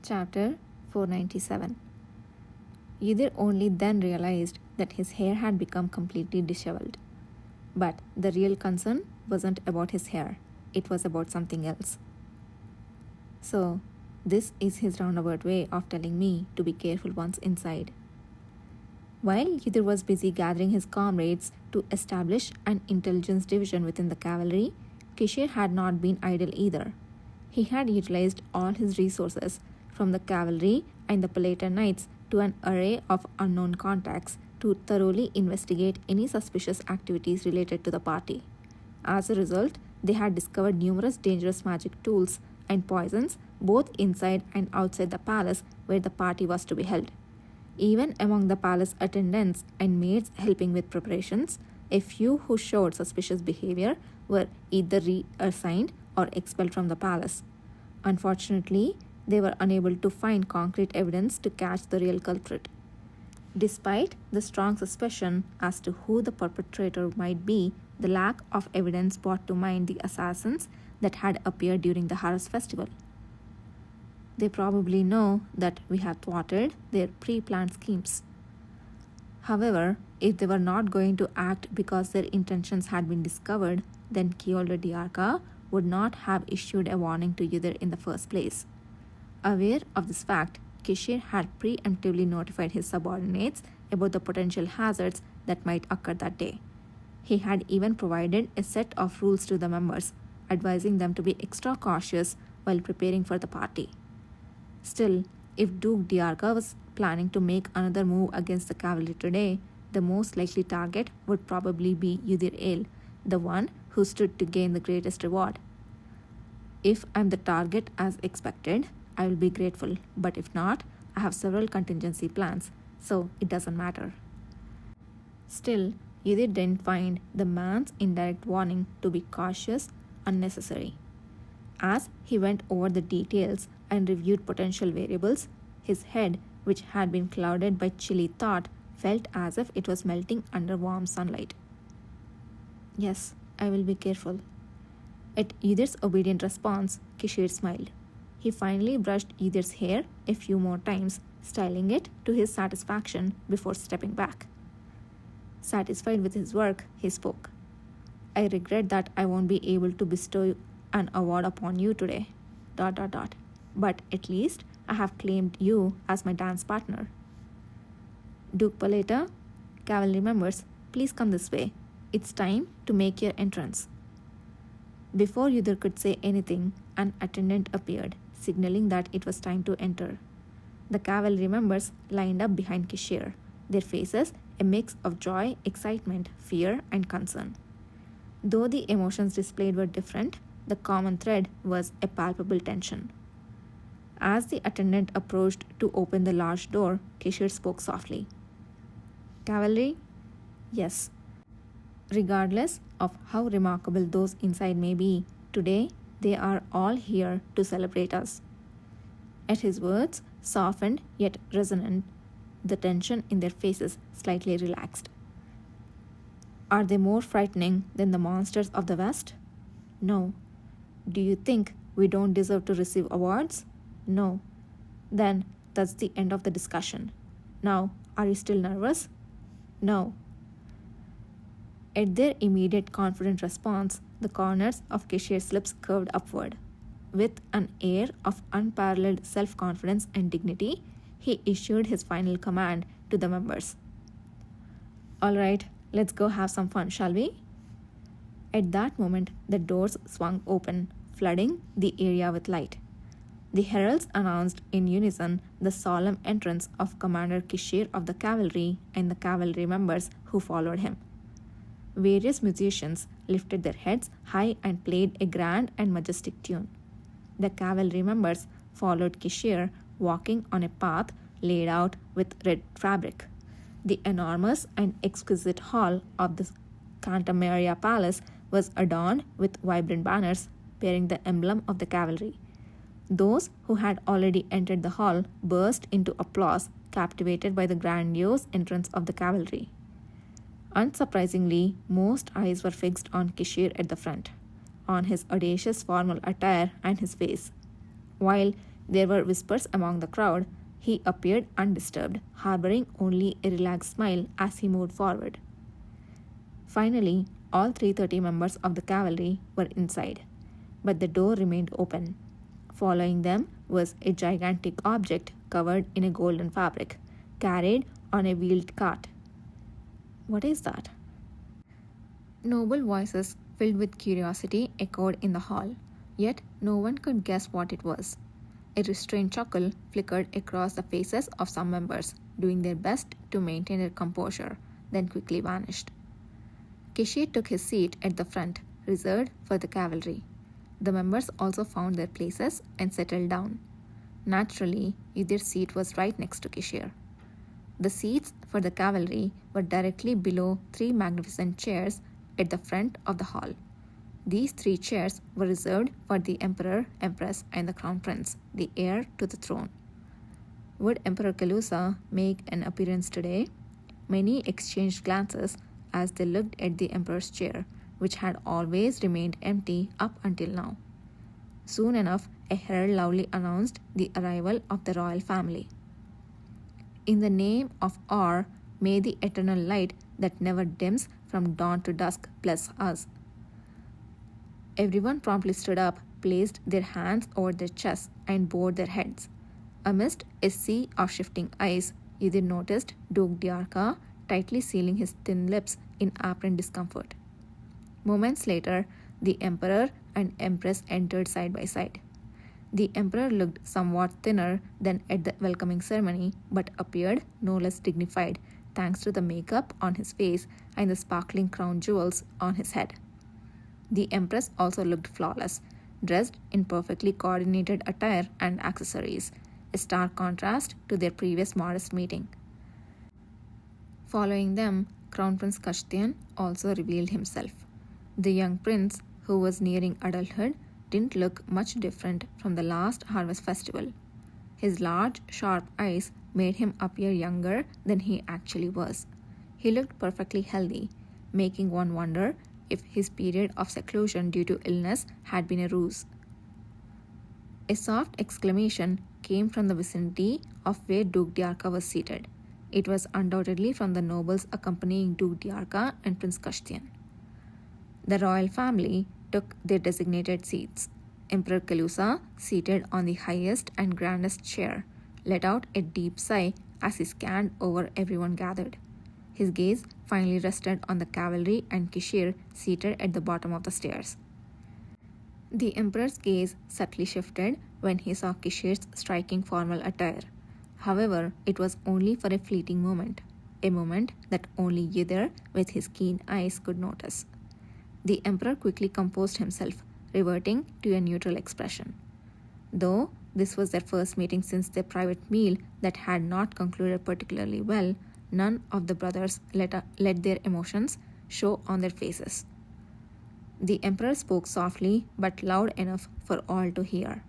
Chapter 497. Yudhir only then realized that his hair had become completely disheveled. But the real concern wasn't about his hair, it was about something else. So, this is his roundabout way of telling me to be careful once inside. While Yudhir was busy gathering his comrades to establish an intelligence division within the cavalry, Kishir had not been idle either. He had utilized all his resources, from the cavalry and the Palater Knights to an array of unknown contacts, to thoroughly investigate any suspicious activities related to the party. As a result, they had discovered numerous dangerous magic tools and poisons both inside and outside the palace where the party was to be held. Even among the palace attendants and maids helping with preparations, a few who showed suspicious behavior were either reassigned or expelled from the palace. Unfortunately, they were unable to find concrete evidence to catch the real culprit. Despite the strong suspicion as to who the perpetrator might be, the lack of evidence brought to mind the assassins that had appeared during the Harus festival. They probably know that we have thwarted their pre-planned schemes. However, if they were not going to act because their intentions had been discovered, then Keolde Diarca would not have issued a warning to Yudhir in the first place. Aware of this fact, Kishir had preemptively notified his subordinates about the potential hazards that might occur that day. He had even provided a set of rules to the members, advising them to be extra cautious while preparing for the party. Still, if Duke Diarca was planning to make another move against the cavalry today, the most likely target would probably be Yudhir El, the one who stood to gain the greatest reward. If I'm the target as expected, I will be grateful, but if not, I have several contingency plans, so it doesn't matter. Still, Yudhir didn't find the man's indirect warning to be cautious unnecessary. As he went over the details and reviewed potential variables, his head, which had been clouded by chilly thought, felt as if it was melting under warm sunlight. Yes, I will be careful. At Yudhir's obedient response, Kishir smiled. He finally brushed Yudhir's hair a few more times, styling it to his satisfaction before stepping back. Satisfied with his work, he spoke. I regret that I won't be able to bestow an award upon you today. ... But at least I have claimed you as my dance partner. Duke Palater, cavalry members, please come this way. It's time to make your entrance. Before Yudhir could say anything, an attendant appeared, signaling that it was time to enter. The cavalry members lined up behind Kishir, their faces a mix of joy, excitement, fear, and concern. Though the emotions displayed were different, the common thread was a palpable tension. As the attendant approached to open the large door, Kishir spoke softly. Cavalry? Yes. Regardless of how remarkable those inside may be, today they are all here to celebrate us. At his words, softened yet resonant, the tension in their faces slightly relaxed. Are they more frightening than the monsters of the West? No. Do you think we don't deserve to receive awards? No. Then that's the end of the discussion. Now, are you still nervous? No. At their immediate confident response, the corners of Kishir's lips curved upward. With an air of unparalleled self-confidence and dignity, he issued his final command to the members. All right, let's go have some fun, shall we? At that moment, the doors swung open, flooding the area with light. The heralds announced in unison the solemn entrance of Commander Kishir of the cavalry and the cavalry members who followed him. Various musicians lifted their heads high and played a grand and majestic tune. The cavalry members followed Kishir, walking on a path laid out with red fabric. The enormous and exquisite hall of the Cantamaria Palace was adorned with vibrant banners bearing the emblem of the cavalry. Those who had already entered the hall burst into applause, captivated by the grandiose entrance of the cavalry. Unsurprisingly, most eyes were fixed on Kishir at the front, on his audacious formal attire and his face. While There were whispers among the crowd. He appeared undisturbed, harboring only a relaxed smile as he moved forward. Finally, all 330 members of the cavalry were inside, but the door remained open. Following them was a gigantic object covered in a golden fabric, carried on a wheeled cart. What is that? Noble voices filled with curiosity echoed in the hall, yet no one could guess what it was. A restrained chuckle flickered across the faces of some members, doing their best to maintain their composure, then quickly vanished. Kishir took his seat at the front, reserved for the cavalry. The members also found their places and settled down. Naturally, Yudhir's seat was right next to Kishir. The seats for the cavalry were directly below 3 magnificent chairs at the front of the hall. These 3 chairs were reserved for the Emperor, Empress, and the Crown Prince, the heir to the throne. Would Emperor Kalusa make an appearance today? Many exchanged glances as they looked at the Emperor's chair, which had always remained empty up until now. Soon enough, a herald loudly announced the arrival of the royal family. In the name of Or, may the eternal light that never dims from dawn to dusk bless us. Everyone promptly stood up, placed their hands over their chests, and bowed their heads. Amidst a sea of shifting eyes, Yudhir noticed Duke Diarca tightly sealing his thin lips in apparent discomfort. Moments later, the Emperor and Empress entered side by side. The Emperor looked somewhat thinner than at the welcoming ceremony, but appeared no less dignified thanks to the makeup on his face and the sparkling crown jewels on his head. The Empress also looked flawless, dressed in perfectly coordinated attire and accessories, a stark contrast to their previous modest meeting. Following them, Crown Prince Kashtian also revealed himself. The young prince, who was nearing adulthood, didn't look much different from the last harvest festival. His large, sharp eyes made him appear younger than he actually was. He looked perfectly healthy, making one wonder if his period of seclusion due to illness had been a ruse. A soft exclamation came from the vicinity of where Duke Diarca was seated. It was undoubtedly from the nobles accompanying Duke Diarca and Prince Kashtian. The royal family took their designated seats. Emperor Kalusa, seated on the highest and grandest chair, let out a deep sigh as he scanned over everyone gathered. His gaze finally rested on the cavalry and Kishir seated at the bottom of the stairs. The Emperor's gaze subtly shifted when he saw Kishir's striking formal attire. However, it was only for a fleeting moment, a moment that only Yudhir, with his keen eyes, could notice. The Emperor quickly composed himself, reverting to a neutral expression. Though this was their first meeting since their private meal that had not concluded particularly well, none of the brothers let their emotions show on their faces. The Emperor spoke softly but loud enough for all to hear.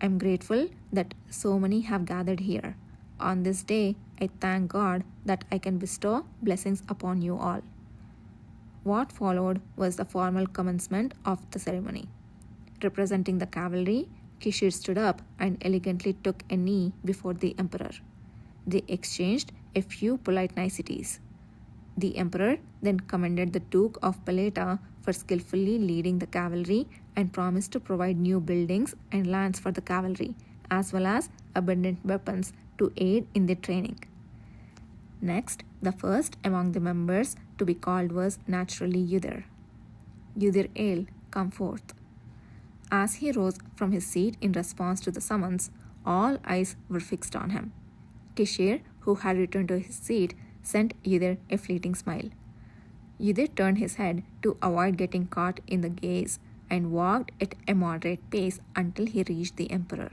I'm grateful that so many have gathered here. On this day, I thank God that I can bestow blessings upon you all. What followed was the formal commencement of the ceremony. Representing the cavalry, Kishir stood up and elegantly took a knee before the Emperor. They exchanged a few polite niceties. The Emperor then commended the Duke of Paleta for skillfully leading the cavalry and promised to provide new buildings and lands for the cavalry, as well as abundant weapons to aid in their training. Next, the first among the members to be called was naturally Yudhir. Yudhir Ale, come forth. As he rose from his seat in response to the summons, all eyes were fixed on him. Kishir, who had returned to his seat, sent Yudhir a fleeting smile. Yudhir turned his head to avoid getting caught in the gaze and walked at a moderate pace until he reached the Emperor.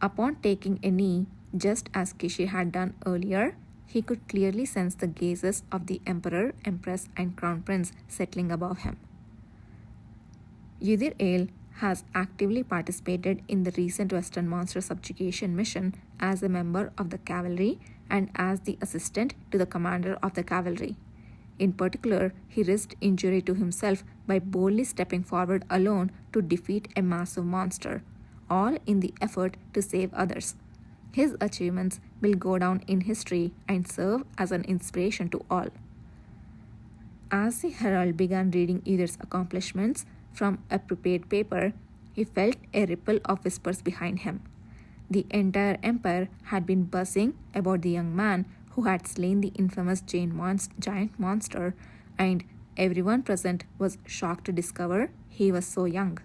Upon taking a knee, just as Kishir had done earlier, he could clearly sense the gazes of the Emperor, Empress, and Crown Prince settling above him. Yudhir Ale has actively participated in the recent Western Monster subjugation mission as a member of the cavalry and as the assistant to the commander of the cavalry. In particular, he risked injury to himself by boldly stepping forward alone to defeat a massive monster, all in the effort to save others. His achievements will go down in history and serve as an inspiration to all. As the herald began reading Edith's accomplishments from a prepared paper, he felt a ripple of whispers behind him. The entire empire had been buzzing about the young man who had slain the infamous giant monster, and everyone present was shocked to discover he was so young.